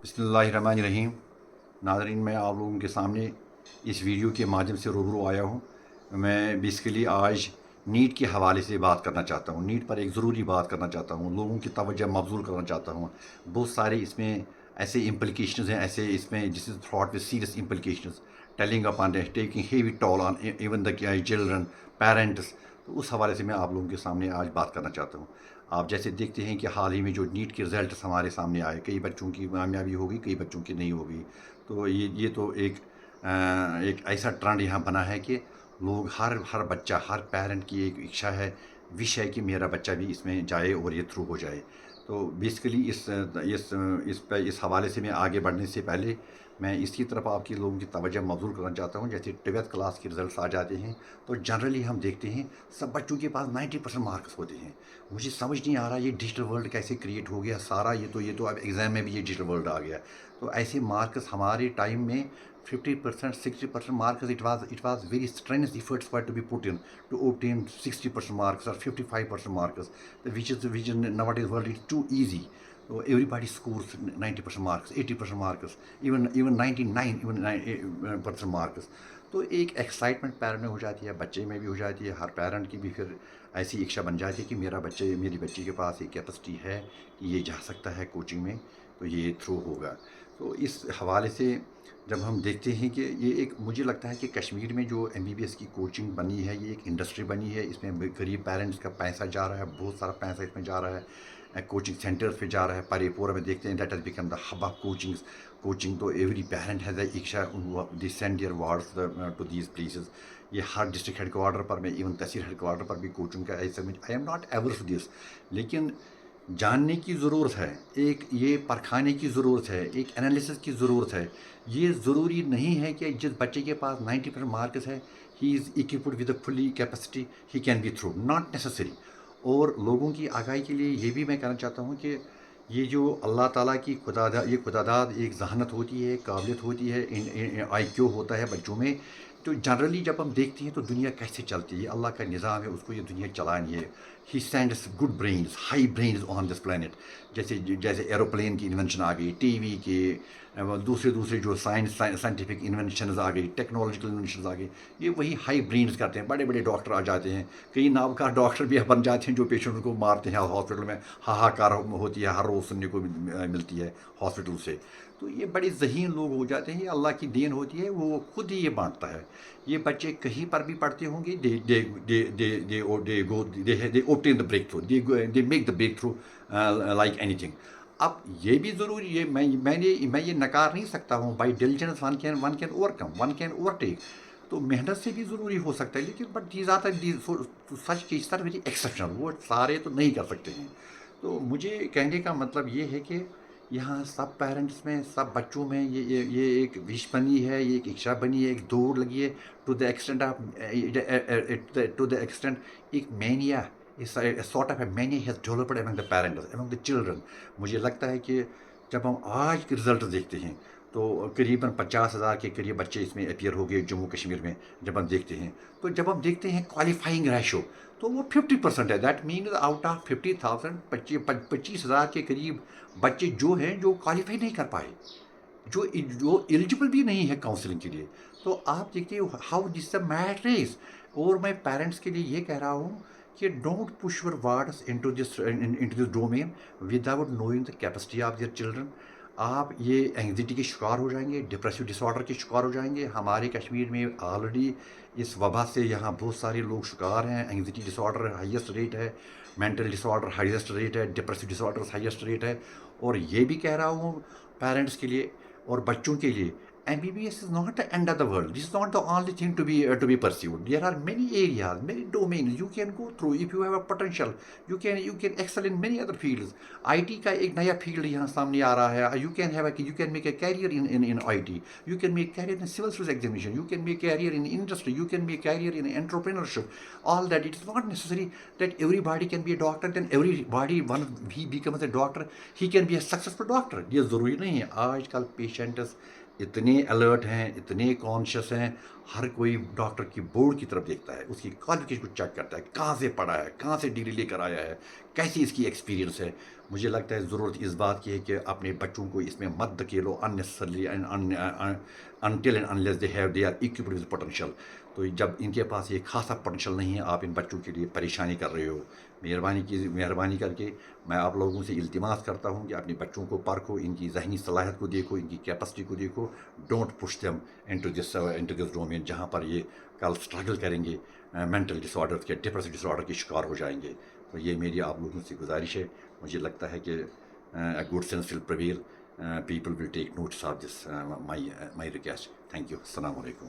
बिस्मिल्लाहिर्रहमानिर्रहीम। नाज़रीन, मैं आप लोगों के सामने इस वीडियो के माध्यम से रूबरू आया हूँ। मैं बेसिकली आज नीट के हवाले से बात करना चाहता हूँ। नीट पर एक ज़रूरी बात करना चाहता हूँ, लोगों की तवज्जो मबज़ूल करना चाहता हूँ। बहुत सारे इसमें ऐसे इम्प्लिकेशंस हैं, ऐसे इसमें जिस is fraught with serious implications telling upon taking heavy toll on even the children parents. तो उस हवाले से मैं आप लोगों के सामने आज बात करना चाहता हूँ। आप जैसे देखते हैं कि हाल ही में जो नीट के रिज़ल्ट हमारे सामने आए, कई बच्चों की कामयाबी हो गई, कई बच्चों की नहीं हो गई। तो ये तो एक ऐसा ट्रेंड यहाँ बना है कि लोग हर बच्चा, हर पेरेंट की एक इच्छा है, विश है कि मेरा बच्चा भी इसमें जाए और ये थ्रू हो जाए। तो बेसिकली इस हवाले से मैं आगे बढ़ने से पहले मैं इसकी तरफ आपकी लोगों की तवज्जो मबज़ूल करना चाहता हूँ। जैसे 12th क्लास के रिज़ल्ट्स आ जाते हैं तो जनरली हम देखते हैं सब बच्चों के पास 90% मार्क्स होते हैं। मुझे समझ नहीं आ रहा ये डिजिटल वर्ल्ड कैसे क्रिएट हो गया सारा। ये तो अब एग्ज़ाम में भी ये डिजिटल वर्ल्ड आ गया। तो ऐसे मार्क्स हमारे टाइम में 50% 60% marks, it was very strenuous efforts were to be put in to obtain 60% marks or 55% marks, which is nowadays world is too easy. So everybody scores 90% marks, 80% marks, even 99 even percent marks. तो एक excitement parent में हो जाती है, बच्चे में भी हो जाती है, हर पेरेंट की भी फिर ऐसी इच्छा बन जाती है कि मेरी बच्ची के पास ये कैपेसिटी है कि ये जा सकता है कोचिंग में, तो ये थ्रू होगा। तो इस हवाले से जब हम देखते हैं कि ये एक, मुझे लगता है कि कश्मीर में जो एमबीबीएस की कोचिंग बनी है, ये एक इंडस्ट्री बनी है। इसमें गरीब पेरेंट्स का पैसा जा रहा है, बहुत सारा पैसा इसमें जा रहा है, कोचिंग सेंटर्स पे जा रहा है। परिपूरा में देखते हैं that has become the hub of coaching. तो एवरी पेरेंट हैज़ द इच्छा they send their wards to these places. ये हर डिस्ट्रिक्ट हेड क्वार्टर पर में, इवन तहसील हेड क्वार्टर पर भी कोचिंग का I am not averse this, लेकिन जानने की ज़रूरत है, एक ये परखाने की ज़रूरत है, एक एनालिसिस की ज़रूरत है। ये ज़रूरी नहीं है कि जिस बच्चे के पास 90% मार्क्स है, he is equipped with a fully capacity, he can be through, not necessary. और लोगों की आगाही के लिए ये भी मैं कहना चाहता हूँ कि ये जो अल्लाह ताला की खुदादाद एक जहानत होती है, काबिलियत होती है, IQ होता है बच्चों में। तो जनरली जब हम देखते हैं तो दुनिया कैसे चलती है, अल्लाह का निज़ाम है, उसको ये दुनिया चलानी है। He sends good brains, high brains on this planet. जैसे जैसे एरोप्लेन की इन्वेंशन आ गई, टीवी के दूसरे दूसरे जो साइंटिफिक इन्वेंशन आ गई, टेक्नोलॉजिकल इन्वेंशन आ गई, ये वही हाई ब्रेन्स करते हैं। बड़े बड़े डॉक्टर आ जाते हैं, कई नामकार डॉक्टर भी बन जाते हैं जो पेशेंट को मारते हैं हॉस्पिटल में। हाहाकार होती है, हर रोज़ सुनने को मिलती है हॉस्पिटल से। तो ये बड़े ज़हीन लोग हो जाते हैं, ये अल्लाह की देन होती है, वो खुद ही ये बांटता है। ये बच्चे कहीं पर भी पढ़ते होंगे, they obtain the breakthrough, they make the breakthrough like anything. अब ये भी ज़रूरी है, मैं ये नकार नहीं सकता हूँ। By diligence one can overcome, one can overtake. तो मेहनत से भी ज़रूरी हो सकता है, लेकिन but these are such case are very exceptional, वो सारे तो नहीं कर सकते हैं। तो मुझे कहने का मतलब ये है कि यहाँ सब पेरेंट्स में, सब बच्चों में ये एक विश बनी है, ये एक इच्छा बनी है, एक दौड़ लगी है। To the extent of to the extent एक mania, sort of a mania has developed among the parents, among the children. मुझे लगता है कि जब हम आज के रिज़ल्ट देखते हैं तो करीबन 50,000 के करीब बच्चे इसमें अपीयर हो गए जम्मू कश्मीर में। जब हम देखते हैं तो जब हम देखते हैं क्वालिफाइंग रेशो, तो वो 50% है। दैट मीन्स आउट ऑफ 50,000 25,000 के करीब बच्चे जो हैं जो क्वालिफाई नहीं कर पाए, जो एलिजिबल भी नहीं है काउंसलिंग के लिए। तो आप देखिए how this the mad race. और मैं पेरेंट्स के लिए ये कह रहा हूँ कि don't push your words into this domain without knowing the capacity of their children. आप ये एंग्जाइटी के शिकार हो जाएंगे, डिप्रेसिव डिसऑर्डर के शिकार हो जाएंगे। हमारे कश्मीर में ऑलरेडी इस वबा से यहाँ बहुत सारे लोग शिकार हैं। एंग्जाइटी डिसऑर्डर हाईएस्ट रेट है, मेंटल डिसऑर्डर हाईएस्ट रेट है, डिप्रेसिव डिसऑर्डर हाईएस्ट रेट है। और ये भी कह रहा हूँ पेरेंट्स के लिए और बच्चों के लिए, MBBS is not the end of the world. This is not the only thing to be pursued. There are many areas, many domains you can go through if you have a potential. You can excel in many other fields. IT का एक नया field यहाँ सामने आ रहा है. You can make a career in IT. You can make career in civil service examination. You can make career in industry. You can make career in entrepreneurship. All that. It is not necessary that everybody can be a doctor. Then everybody he becomes a doctor, he can be a successful doctor. ये ज़रूरी नहीं है. आजकल patients इतने alert हैं, इतने conscious हैं, ہر کوئی ڈاکٹر کی بورڈ کی طرف دیکھتا ہے، اس کی کوالیفکیشن کو چیک کرتا ہے، کہاں سے پڑھا ہے، کہاں سے ڈگری لے کر آیا ہے، کیسی اس کی ایکسپیرینس ہے۔ مجھے لگتا ہے ضرورت اس بات کی ہے کہ اپنے بچوں کو اس میں مت دھکیلو unnecessarily until and unless they are equipped with potential۔ تو جب ان کے پاس یہ خاصا پوٹینشیل نہیں ہے، آپ ان بچوں کے لیے پریشانی کر رہے ہو۔ مہربانی کر کے میں آپ لوگوں سے التماس کرتا ہوں کہ اپنے بچوں کو پرکھو، ان کی ذہنی صلاحیت کو دیکھو، ان کی کیپیسٹی کو دیکھو۔ Don't push them into this domain جہاں پر یہ کل اسٹرگل کریں گے، مینٹل ڈس آرڈر کے، ڈپریسو ڈس آرڈر کے شکار ہو جائیں گے۔ تو یہ میری آپ لوگوں سے گزارش ہے۔ مجھے لگتا ہے کہ good sense will prevail, people will take notice of this my request. Thank you, السلام علیکم۔